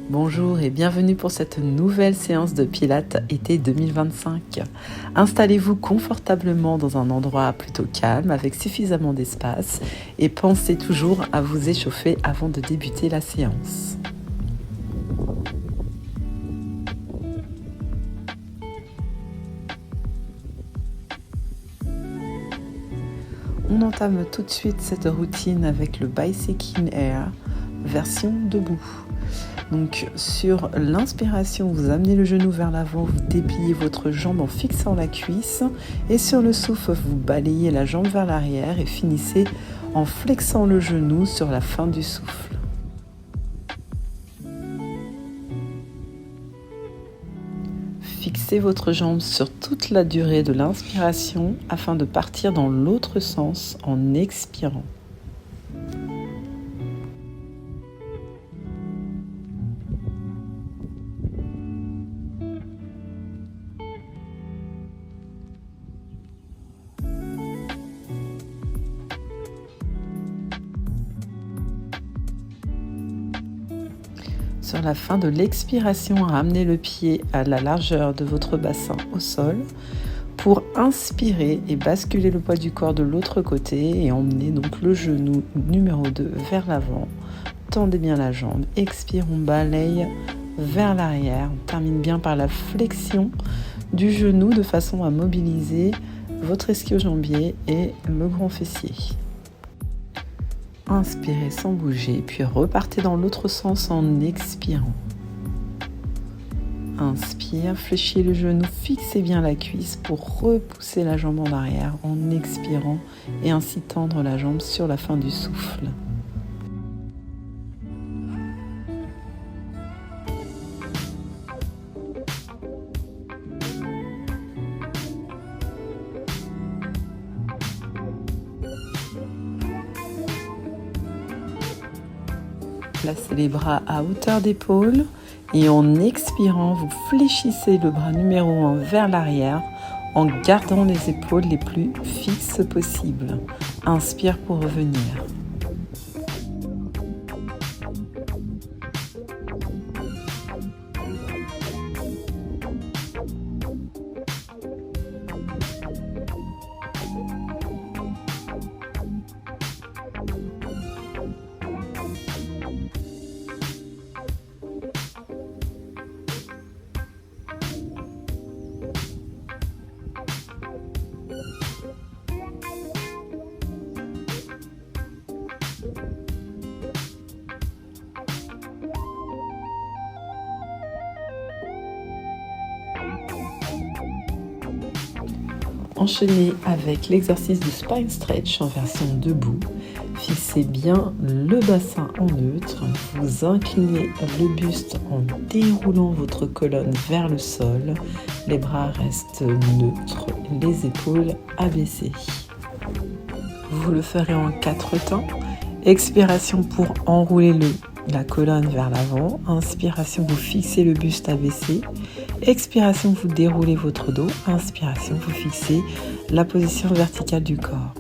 Bonjour et bienvenue pour cette nouvelle séance de Pilates été 2025. Installez-vous confortablement dans un endroit plutôt calme avec suffisamment d'espace et pensez toujours à vous échauffer avant de débuter la séance. On entame tout de suite cette routine avec le Basic in Air, version debout. Donc sur l'inspiration, vous amenez le genou vers l'avant, vous dépliez votre jambe en fixant la cuisse et sur le souffle, vous balayez la jambe vers l'arrière et finissez en flexant le genou sur la fin du souffle. Fixez votre jambe sur toute la durée de l'inspiration afin de partir dans l'autre sens en expirant. Sur la fin de l'expiration, ramenez le pied à la largeur de votre bassin au sol pour inspirer et basculer le poids du corps de l'autre côté et emmener donc le genou numéro 2 vers l'avant. Tendez bien la jambe, expire, on balaye vers l'arrière. On termine bien par la flexion du genou de façon à mobiliser votre ischio-jambier et le grand fessier. Inspirez sans bouger, puis repartez dans l'autre sens en expirant. Inspire, fléchissez le genou, fixez bien la cuisse pour repousser la jambe en arrière en expirant et ainsi tendre la jambe sur la fin du souffle. Placez les bras à hauteur d'épaule et en expirant, vous fléchissez le bras numéro 1 vers l'arrière en gardant les épaules les plus fixes possible. Inspire pour revenir. Enchaînez avec l'exercice de spine stretch en version debout. Fixez bien le bassin en neutre. Vous inclinez le buste en déroulant votre colonne vers le sol. Les bras restent neutres, les épaules abaissées. Vous le ferez en 4 temps. Expiration pour enrouler la colonne vers l'avant. Inspiration, vous fixez le buste abaissé. Expiration, vous déroulez votre dos. Inspiration, vous fixez la position verticale du corps.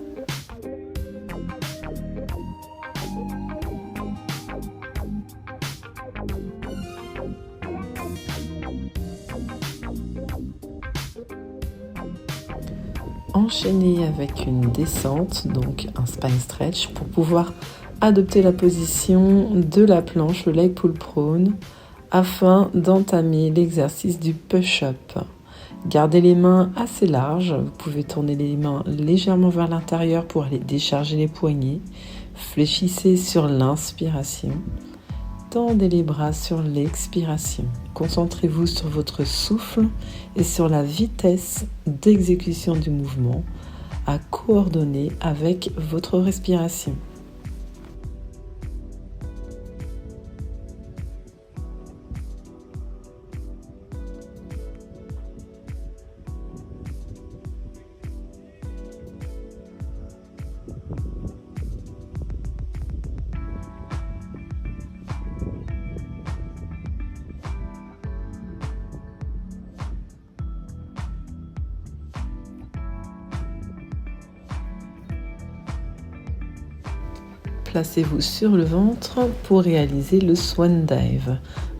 Enchaînez avec une descente, donc un spine stretch, pour pouvoir adopter la position de la planche, le leg pull prone, afin d'entamer l'exercice du push-up. Gardez les mains assez larges, vous pouvez tourner les mains légèrement vers l'intérieur pour aller décharger les poignets. Fléchissez sur l'inspiration, tendez les bras sur l'expiration. Concentrez-vous sur votre souffle et sur la vitesse d'exécution du mouvement à coordonner avec votre respiration. placez-vous sur le ventre pour réaliser le Swan Dive.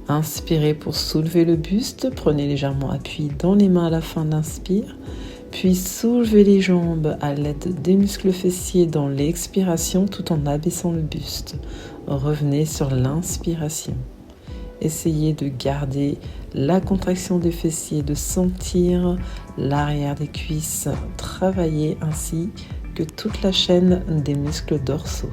Inspirez pour soulever le buste, prenez légèrement appui dans les mains à la fin de l'inspire, puis soulevez les jambes à l'aide des muscles fessiers dans l'expiration tout en abaissant le buste. Revenez sur l'inspiration. Essayez de garder la contraction des fessiers, de sentir l'arrière des cuisses travailler ainsi que toute la chaîne des muscles dorsaux.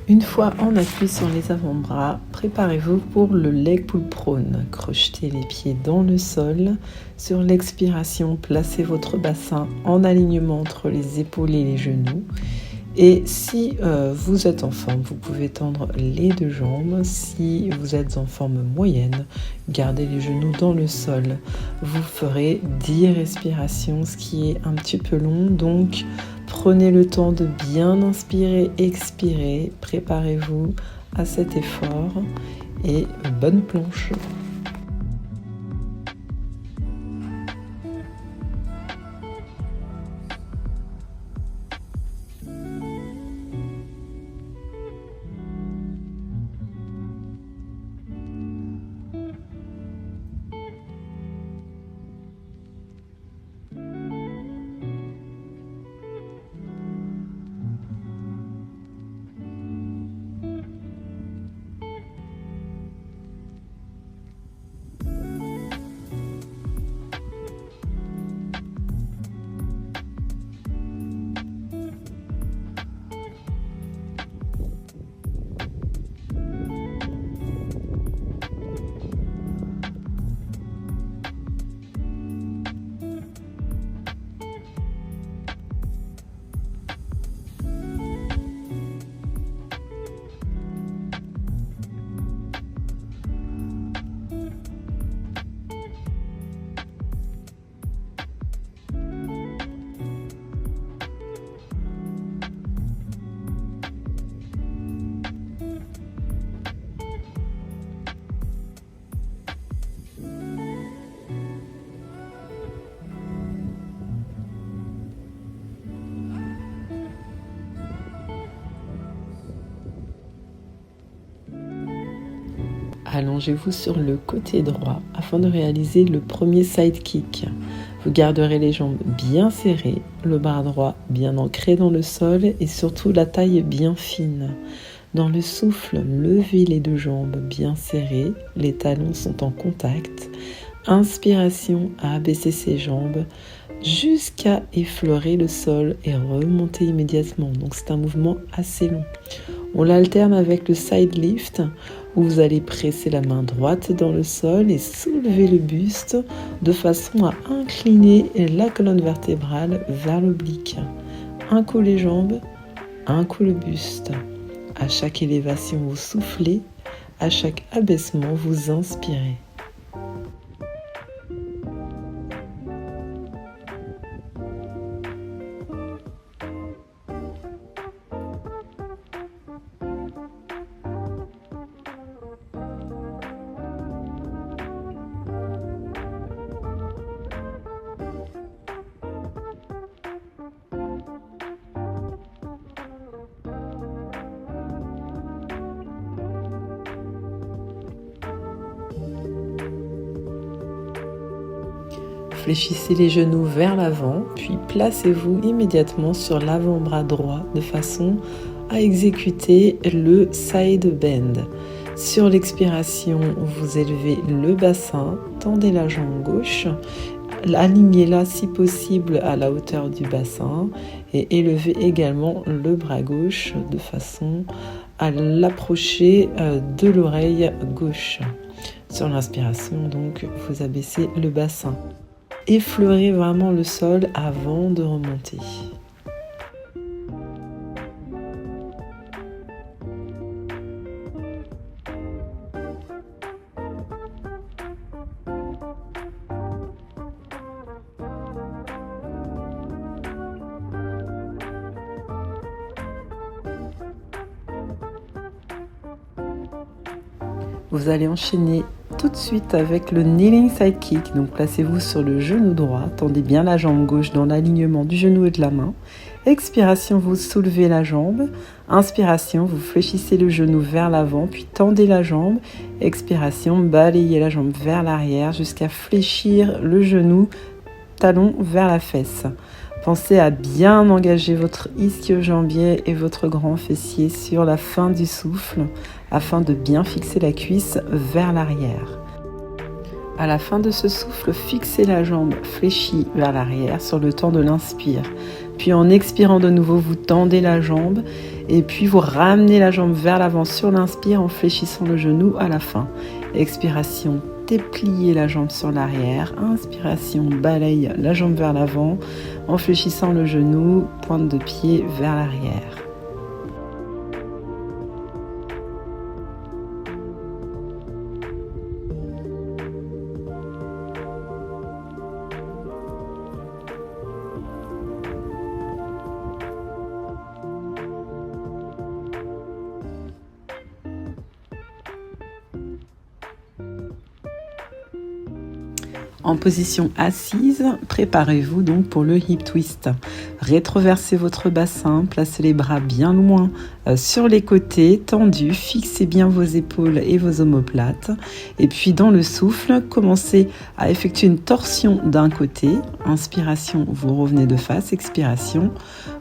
Une fois en appui sur les avant-bras, préparez-vous pour le leg pull prone. Crochetez les pieds dans le sol. Sur l'expiration, placez votre bassin en alignement entre les épaules et les genoux. Et si vous êtes en forme, vous pouvez tendre les deux jambes. Si vous êtes en forme moyenne, gardez les genoux dans le sol. Vous ferez 10 respirations, ce qui est un petit peu long, donc prenez le temps de bien inspirer, expirer. Préparez-vous à cet effort et bonne planche. Allongez-vous sur le côté droit afin de réaliser le premier side kick. Vous garderez les jambes bien serrées, le bras droit bien ancré dans le sol et surtout la taille bien fine. Dans le souffle, levez les deux jambes bien serrées, les talons sont en contact. Inspiration à abaisser ses jambes jusqu'à effleurer le sol et remonter immédiatement. Donc c'est un mouvement assez long. On l'alterne avec le side lift où vous allez presser la main droite dans le sol et soulever le buste de façon à incliner la colonne vertébrale vers l'oblique. Un coup les jambes, un coup le buste. À chaque élévation, vous soufflez, à chaque abaissement, vous inspirez. Fléchissez les genoux vers l'avant, puis placez-vous immédiatement sur l'avant-bras droit de façon à exécuter le side bend. Sur l'expiration, vous élevez le bassin, tendez la jambe gauche, alignez-la si possible à la hauteur du bassin et élevez également le bras gauche de façon à l'approcher de l'oreille gauche. Sur l'inspiration, donc, vous abaissez le bassin. effleurer vraiment le sol avant de remonter. Vous allez enchaîner tout de suite avec le kneeling side kick. Donc placez-vous sur le genou droit, tendez bien la jambe gauche dans l'alignement du genou et de la main. Expiration, vous soulevez la jambe. Inspiration, vous fléchissez le genou vers l'avant, puis tendez la jambe. Expiration, balayez la jambe vers l'arrière jusqu'à fléchir le genou, talon vers la fesse. Pensez à bien engager votre ischio-jambier et votre grand fessier sur la fin du souffle afin de bien fixer la cuisse vers l'arrière. À la fin de ce souffle, fixez la jambe fléchie vers l'arrière sur le temps de l'inspire. Puis en expirant de nouveau, vous tendez la jambe et puis vous ramenez la jambe vers l'avant sur l'inspire en fléchissant le genou à la fin. Expiration, dépliez la jambe sur l'arrière. Inspiration, balaye la jambe vers l'avant en fléchissant le genou, pointe de pied vers l'arrière. En position assise, préparez-vous donc pour le hip twist. Rétroversez votre bassin, placez les bras bien loin sur les côtés, tendus, fixez bien vos épaules et vos omoplates. Et puis dans le souffle, commencez à effectuer une torsion d'un côté. Inspiration, vous revenez de face. Expiration,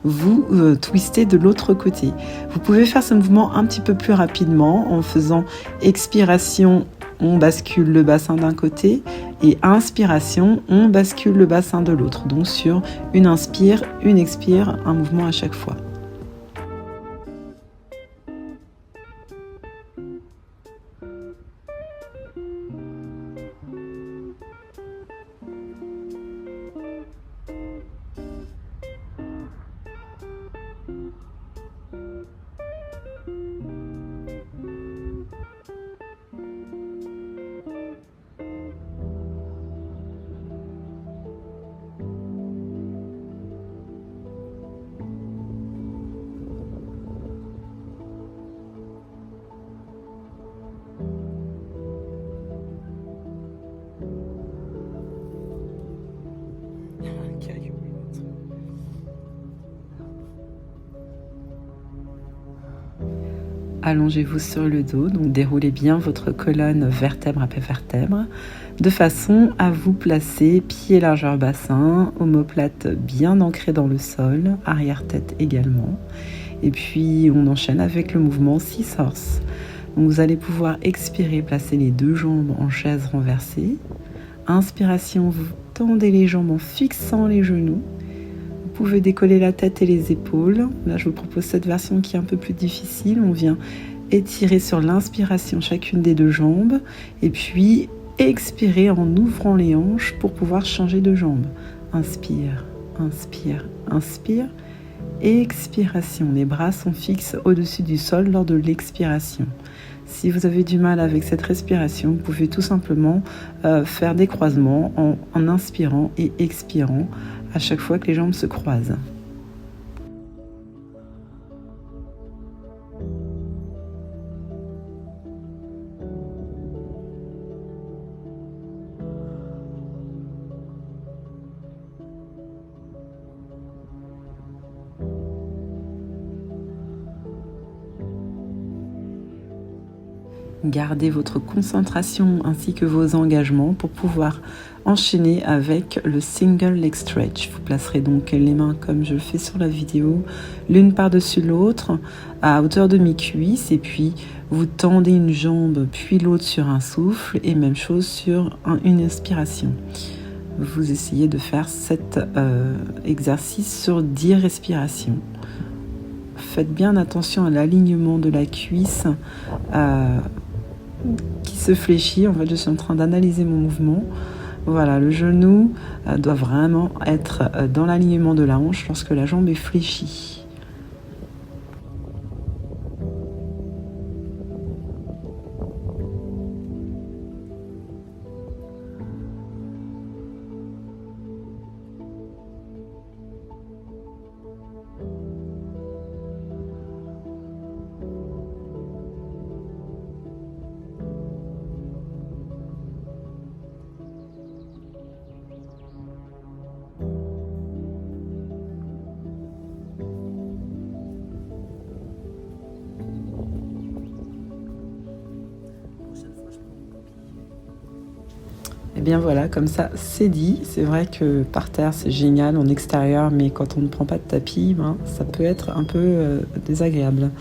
vous twistez de l'autre côté. Vous pouvez faire ce mouvement un petit peu plus rapidement en faisant expiration, on bascule le bassin d'un côté et inspiration, on bascule le bassin de l'autre. Donc sur une inspire, une expire, un mouvement à chaque fois. Allongez-vous sur le dos, donc déroulez bien votre colonne vertèbre après vertèbre, de façon à vous placer pied largeur bassin, omoplate bien ancrée dans le sol, arrière-tête également. Et puis on enchaîne avec le mouvement Six Horse. Donc vous allez pouvoir expirer, placer les deux jambes en chaise renversée. Inspiration, vous tendez les jambes en fixant les genoux. Vous pouvez décoller la tête et les épaules. Là, je vous propose cette version qui est un peu plus difficile. On vient étirer sur l'inspiration chacune des deux jambes et puis expirer en ouvrant les hanches pour pouvoir changer de jambe. Inspire, inspire, inspire. Expiration. Les bras sont fixes au-dessus du sol lors de l'expiration. Si vous avez du mal avec cette respiration, vous pouvez tout simplement faire des croisements en inspirant et expirant à chaque fois que les jambes se croisent. Gardez votre concentration ainsi que vos engagements pour pouvoir enchaîner avec le single leg stretch. Vous placerez donc les mains comme je le fais sur la vidéo, l'une par-dessus l'autre à hauteur de mi-cuisse et puis vous tendez une jambe puis l'autre sur un souffle et même chose sur une inspiration. Vous essayez de faire cet exercice sur 10 respirations. Faites bien attention à l'alignement de la cuisse qui se fléchit. En fait, je suis en train d'analyser mon mouvement. Voilà, le genou doit vraiment être dans l'alignement de la hanche lorsque la jambe est fléchie. Et bien voilà, comme ça c'est dit. C'est vrai que par terre c'est génial, en extérieur, mais quand on ne prend pas de tapis, ça peut être un peu désagréable.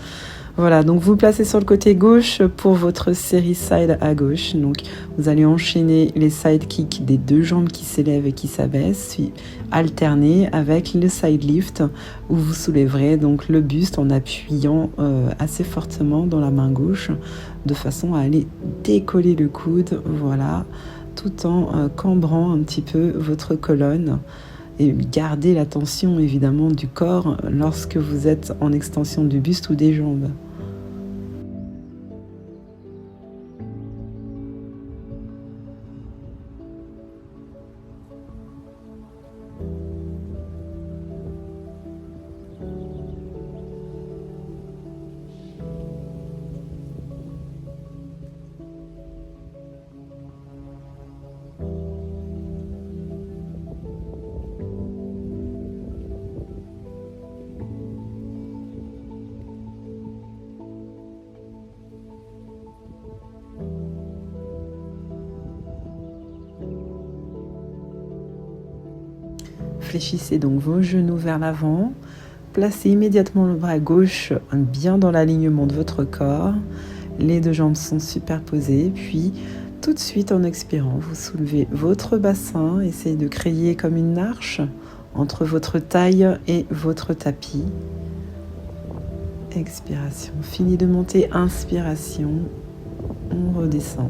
Voilà, donc vous placez sur le côté gauche pour votre série side à gauche. Donc vous allez enchaîner les side kicks des deux jambes qui s'élèvent et qui s'abaissent, puis alterner avec le side lift où vous soulèverez donc le buste en appuyant assez fortement dans la main gauche de façon à aller décoller le coude, voilà, tout en cambrant un petit peu votre colonne. Et gardez la tension évidemment du corps lorsque vous êtes en extension du buste ou des jambes. Fléchissez donc vos genoux vers l'avant. Placez immédiatement le bras gauche bien dans l'alignement de votre corps. Les deux jambes sont superposées. Puis, tout de suite en expirant, vous soulevez votre bassin. Essayez de créer comme une arche entre votre taille et votre tapis. Expiration. Fini de monter. Inspiration. On redescend.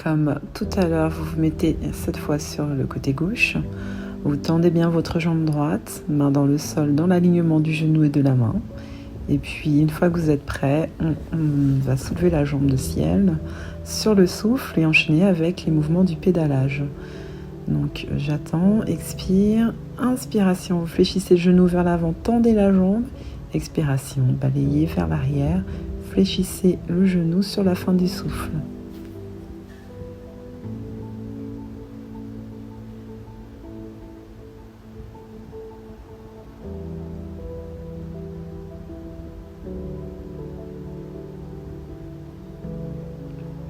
Comme tout à l'heure, vous vous mettez cette fois sur le côté gauche. Vous tendez bien votre jambe droite, main dans le sol, dans l'alignement du genou et de la main. Et puis, une fois que vous êtes prêt, on va soulever la jambe de ciel sur le souffle et enchaîner avec les mouvements du pédalage. Donc, j'attends, expire, inspiration, vous fléchissez le genou vers l'avant, tendez la jambe. Expiration, balayez vers l'arrière, fléchissez le genou sur la fin du souffle.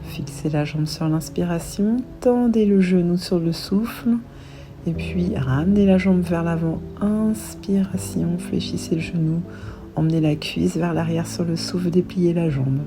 Fixez la jambe sur l'inspiration, tendez le genou sur le souffle et puis ramenez la jambe vers l'avant. Inspiration, fléchissez le genou, emmenez la cuisse vers l'arrière sur le souffle, dépliez la jambe.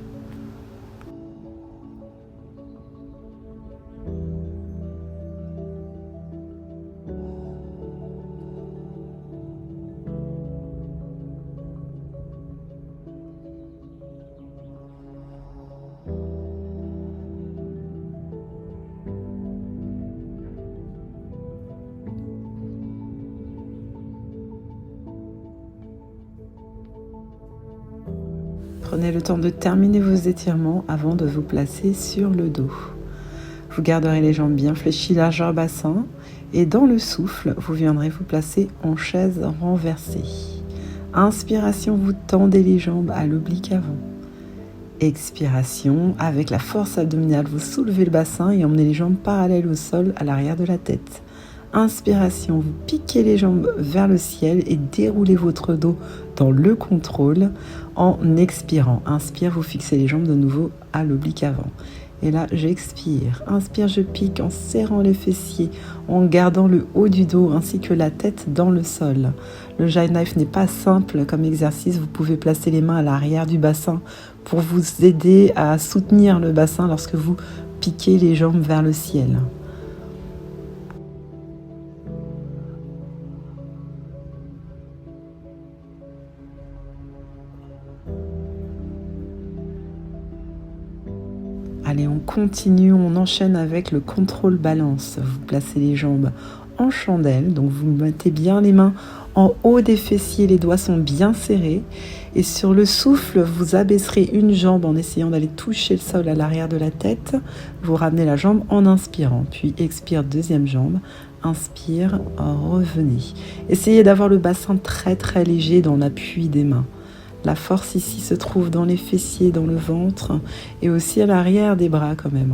Prenez le temps de terminer vos étirements avant de vous placer sur le dos. Vous garderez les jambes bien fléchies, largeur bassin, et dans le souffle, vous viendrez vous placer en chaise renversée. Inspiration, vous tendez les jambes à l'oblique avant. Expiration, avec la force abdominale, vous soulevez le bassin et emmenez les jambes parallèles au sol à l'arrière de la tête. Inspiration, vous piquez les jambes vers le ciel et déroulez votre dos dans le contrôle en expirant. Inspire, vous fixez les jambes de nouveau à l'oblique avant. Et là, j'expire. Inspire, je pique en serrant les fessiers, en gardant le haut du dos ainsi que la tête dans le sol. Le jackknife n'est pas simple comme exercice. Vous pouvez placer les mains à l'arrière du bassin pour vous aider à soutenir le bassin lorsque vous piquez les jambes vers le ciel. Allez, on continue, on enchaîne avec le contrôle balance. Vous placez les jambes en chandelle, donc vous mettez bien les mains en haut des fessiers, les doigts sont bien serrés. Et sur le souffle, vous abaisserez une jambe en essayant d'aller toucher le sol à l'arrière de la tête. Vous ramenez la jambe en inspirant, puis expire, deuxième jambe. Inspire, revenez. Essayez d'avoir le bassin très très léger dans l'appui des mains. La force ici se trouve dans les fessiers, dans le ventre et aussi à l'arrière des bras quand même.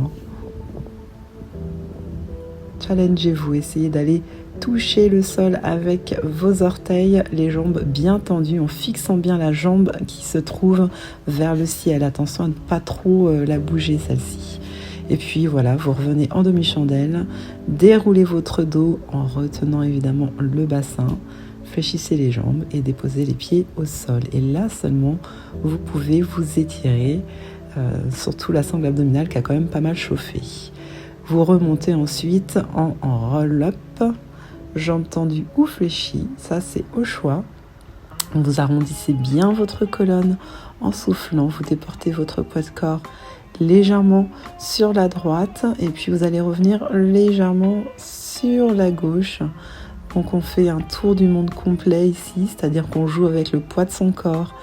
Challengez-vous, essayez d'aller toucher le sol avec vos orteils, les jambes bien tendues en fixant bien la jambe qui se trouve vers le ciel. Attention à ne pas trop la bouger celle-ci. Et puis voilà, vous revenez en demi-chandelle, déroulez votre dos en retenant évidemment le bassin. Fléchissez les jambes et déposez les pieds au sol. Et là seulement, vous pouvez vous étirer, surtout la sangle abdominale qui a quand même pas mal chauffé. Vous remontez ensuite en roll-up, jambes tendues ou fléchies, ça c'est au choix. Vous arrondissez bien votre colonne en soufflant, vous déportez votre poids de corps légèrement sur la droite et puis vous allez revenir légèrement sur la gauche. Donc on fait un tour du monde complet ici, c'est-à-dire qu'on joue avec le poids de son corps.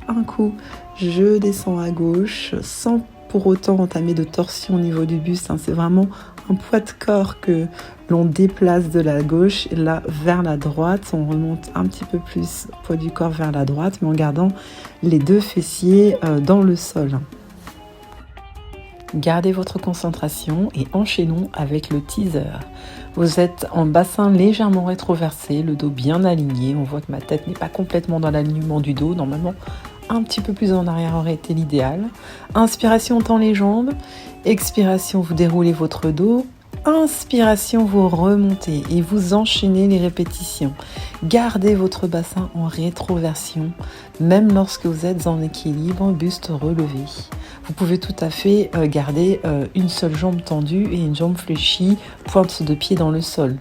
Un coup, je descends à gauche sans pour autant entamer de torsion au niveau du buste. C'est vraiment un poids de corps que l'on déplace de la gauche et là vers la droite. On remonte un petit peu plus le poids du corps vers la droite, mais en gardant les deux fessiers dans le sol. Gardez votre concentration et enchaînons avec le teaser. Vous êtes en bassin légèrement rétroversé, le dos bien aligné. On voit que ma tête n'est pas complètement dans l'alignement du dos. Normalement, un petit peu plus en arrière aurait été l'idéal. Inspiration, on tend les jambes. Expiration, vous déroulez votre dos. Inspiration, vous remontez et vous enchaînez les répétitions. Gardez votre bassin en rétroversion, même lorsque vous êtes en équilibre, buste relevé. Vous pouvez tout à fait garder une seule jambe tendue et une jambe fléchie, pointe de pied dans le sol.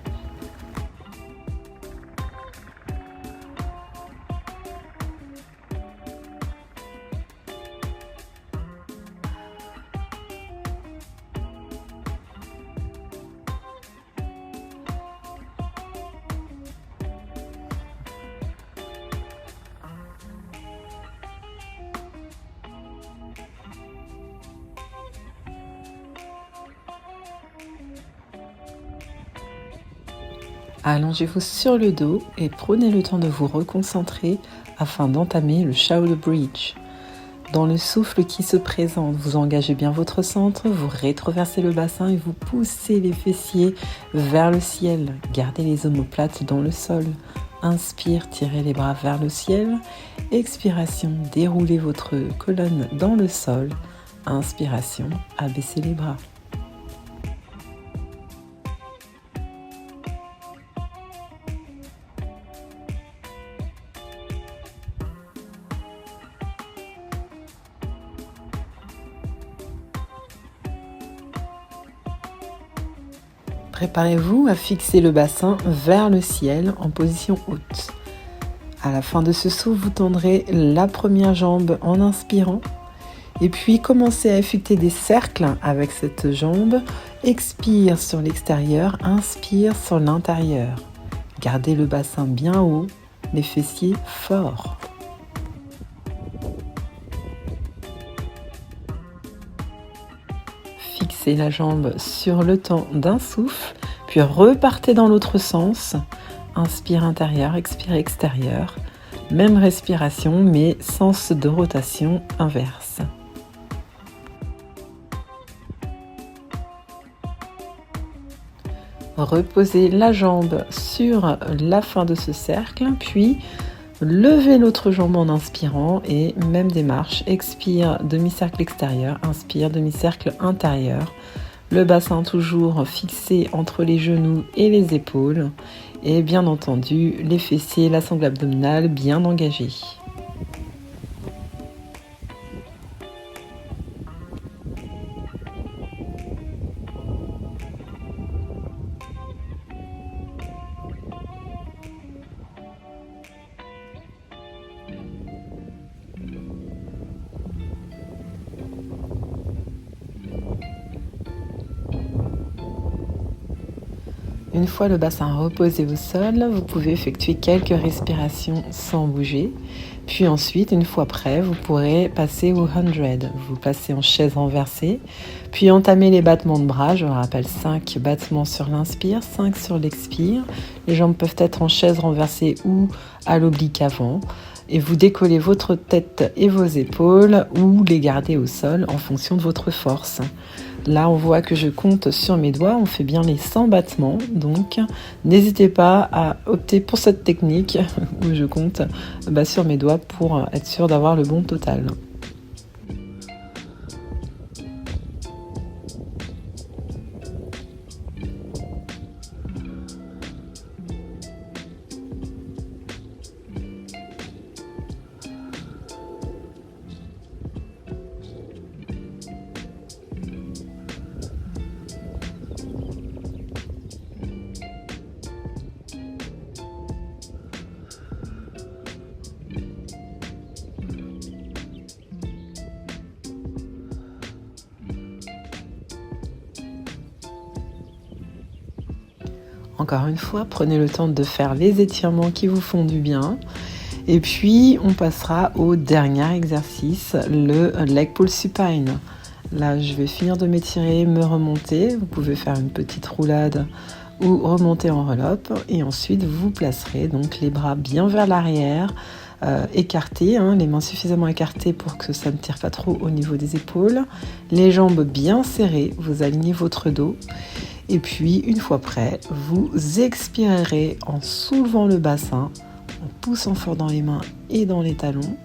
Allongez-vous sur le dos et prenez le temps de vous reconcentrer afin d'entamer le shoulder bridge. Dans le souffle qui se présente, vous engagez bien votre centre, vous rétroversez le bassin et vous poussez les fessiers vers le ciel. Gardez les omoplates dans le sol. Inspire, tirez les bras vers le ciel. Expiration, déroulez votre colonne dans le sol. Inspiration, abaissez les bras. Préparez-vous à fixer le bassin vers le ciel en position haute. À la fin de ce souffle, vous tendrez la première jambe en inspirant et puis commencez à effectuer des cercles avec cette jambe. Expire sur l'extérieur, inspire sur l'intérieur. Gardez le bassin bien haut, les fessiers forts. Fixez la jambe sur le temps d'un souffle, puis repartez dans l'autre sens. Inspire intérieur, expire extérieur. Même respiration, mais sens de rotation inverse. Reposez la jambe sur la fin de ce cercle, puis Levez l'autre jambe en inspirant et même démarche. Expire, demi-cercle extérieur. Inspire, demi-cercle intérieur. Le bassin toujours fixé entre les genoux et les épaules. Et bien entendu, les fessiers, la sangle abdominale bien engagée. Une fois le bassin reposé au sol, vous pouvez effectuer quelques respirations sans bouger. Puis ensuite, une fois prêt, vous pourrez passer au 100. Vous passez en chaise renversée, puis entamez les battements de bras. Je vous rappelle 5 battements sur l'inspire, 5 sur l'expire. Les jambes peuvent être en chaise renversée ou à l'oblique avant. Et vous décollez votre tête et vos épaules ou les gardez au sol en fonction de votre force. Là, on voit que je compte sur mes doigts, on fait bien les 100 battements, donc n'hésitez pas à opter pour cette technique où je compte sur mes doigts pour être sûr d'avoir le bon total. Encore une fois, prenez le temps de faire les étirements qui vous font du bien. Et puis, on passera au dernier exercice, le leg pull supine. Là, je vais finir de m'étirer, me remonter. Vous pouvez faire une petite roulade ou remonter en relope. Et ensuite, vous placerez donc les bras bien vers l'arrière, écartés, les mains suffisamment écartées pour que ça ne tire pas trop au niveau des épaules. Les jambes bien serrées, vous alignez votre dos. Et puis, une fois prêt, vous expirerez en soulevant le bassin, en poussant fort dans les mains et dans les talons.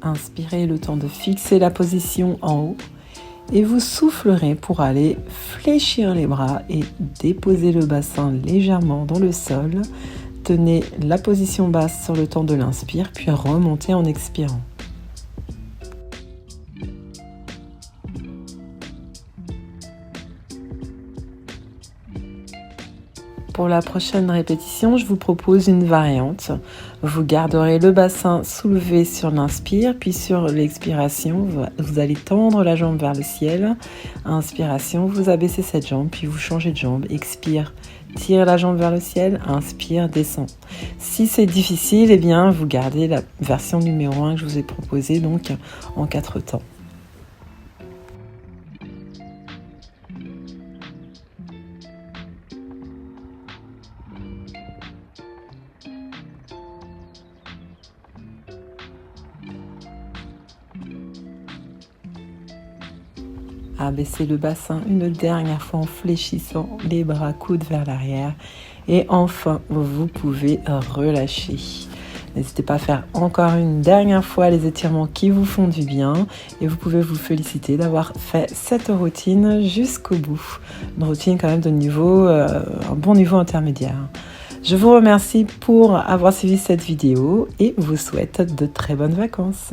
Inspirez le temps de fixer la position en haut. Et vous soufflerez pour aller fléchir les bras et déposer le bassin légèrement dans le sol. Tenez la position basse sur le temps de l'inspire, puis remontez en expirant. Pour la prochaine répétition, je vous propose une variante. Vous garderez le bassin soulevé sur l'inspire, puis sur l'expiration, vous allez tendre la jambe vers le ciel. Inspiration, vous abaissez cette jambe, puis vous changez de jambe. Expire, tire la jambe vers le ciel. Inspire, descend. Si c'est difficile, vous gardez la version numéro 1 que je vous ai proposée, donc en 4 temps. Abaissez le bassin une dernière fois en fléchissant les bras, coudes vers l'arrière. Et enfin, vous pouvez relâcher. N'hésitez pas à faire encore une dernière fois les étirements qui vous font du bien. Et vous pouvez vous féliciter d'avoir fait cette routine jusqu'au bout. Une routine quand même de niveau, un bon niveau intermédiaire. Je vous remercie pour avoir suivi cette vidéo et vous souhaite de très bonnes vacances.